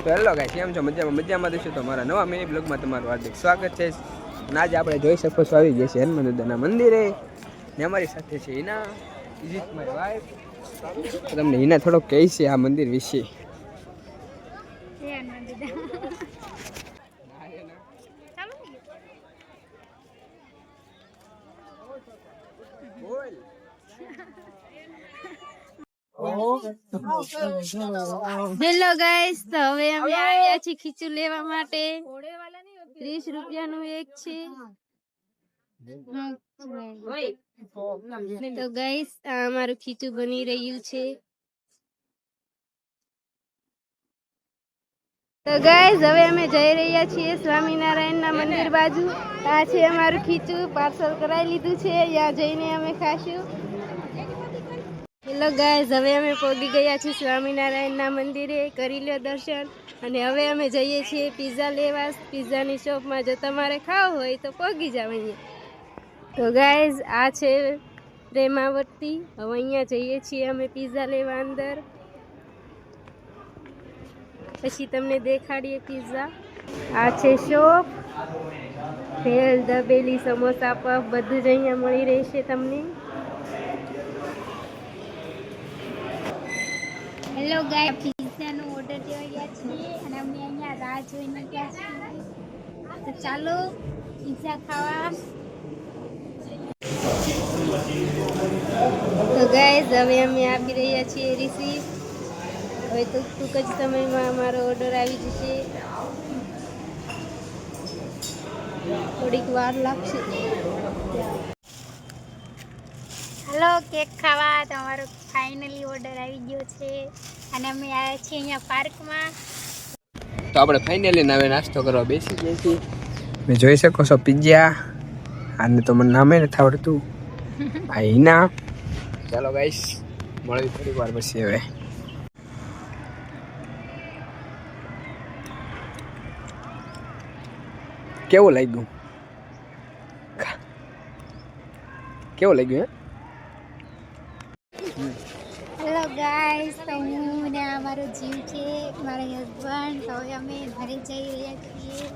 તો hello guys, કેમ છો? મજામાં દઈશું તો મારા નવા મિની બ્લોગમાં તમારું હાર્દિક સ્વાગત છે. અને આજે આપણે જોઈ શકો છો આવી ગયા છે હનુમાન દાદાના મંદિરે ને અમારી સાથે છે હિના, ઇઝ માય વાઇફ. તમને હિના થોડોક કહે છે આ મંદિર વિશે. હેલો ગાઈસ, તો હવે અમે આવ્યા છીએ ખીચું લેવા માટે. 30 રૂપિયાનું એક છે. તો ગાઈસ, આ અમારું ખીચું બની રહ્યું છે. તો ગાઈસ, હવે અમે જઈ રહ્યા છીએ સ્વામિનારાયણના મંદિર બાજુ. આ છે અમારું ખીચું, પાર્સલ કરાવી લીધું છે. ત્યાં જઈને અમે ખાશું. હેલો ગાઈસ, હવે અમે પહોંચી ગયા છીએ સ્વામિનારાયણના મંદિરે. કરી લ્યો દર્શન. અને હવે અમે જઈએ છીએ પિઝા લેવા પિઝાની શોપમાં. જો તમારે ખાવું હોય તો પહોંચી જાવ અહીંયા. તો ગાઈસ, આ છે પ્રેમાવતી. હવે અહીંયા જઈએ છીએ અમે પિઝા લેવા અંદર. પછી તમને દેખાડીએ પિઝા. આ છે શોપ. ભેળ, દબેલી, સમોસા, પફ બધું જ અહીંયા મળી રહેશે તમને. હેલો ગાય, પિઝાનો ઓર્ડર દેવા ગયા છીએ અને અમે અહીંયા રાહ જોઈને ગયા છીએ. તો ચાલો પિઝા ખાવા. તો ગાઈઝ, હવે અમે આપી રહ્યા છીએ રિસીપ્ટ. હવે તો ટૂંક જ સમયમાં અમારો ઓર્ડર આવી જશે. થોડીક વાર લાગશે. હેલો, કેક ખાવા. તમારો ફાઇનલી ઓર્ડર આવી ગયો છે અને અમે આવ્યા છીએ અહીંયા પાર્કમાં. તો આપણે ફાઇનલી હવે નાસ્તો કરવા બેસી ગયા છીએ. તમે જોઈ શકો છો પિઝા. આને તો મને નામે નથી આવડતું. આ હિના. ચાલો ગાઈસ, મળવી થોડીક વાર પછી. હવે કેવું લાગ્યું? કેવું લાગ્યું? હેલો ગાઈસ, તો હું ને અમારો જીવ છે, મારા હસબન્ડ. તો હવે અમે ઘરે જઈ રહ્યા છીએ.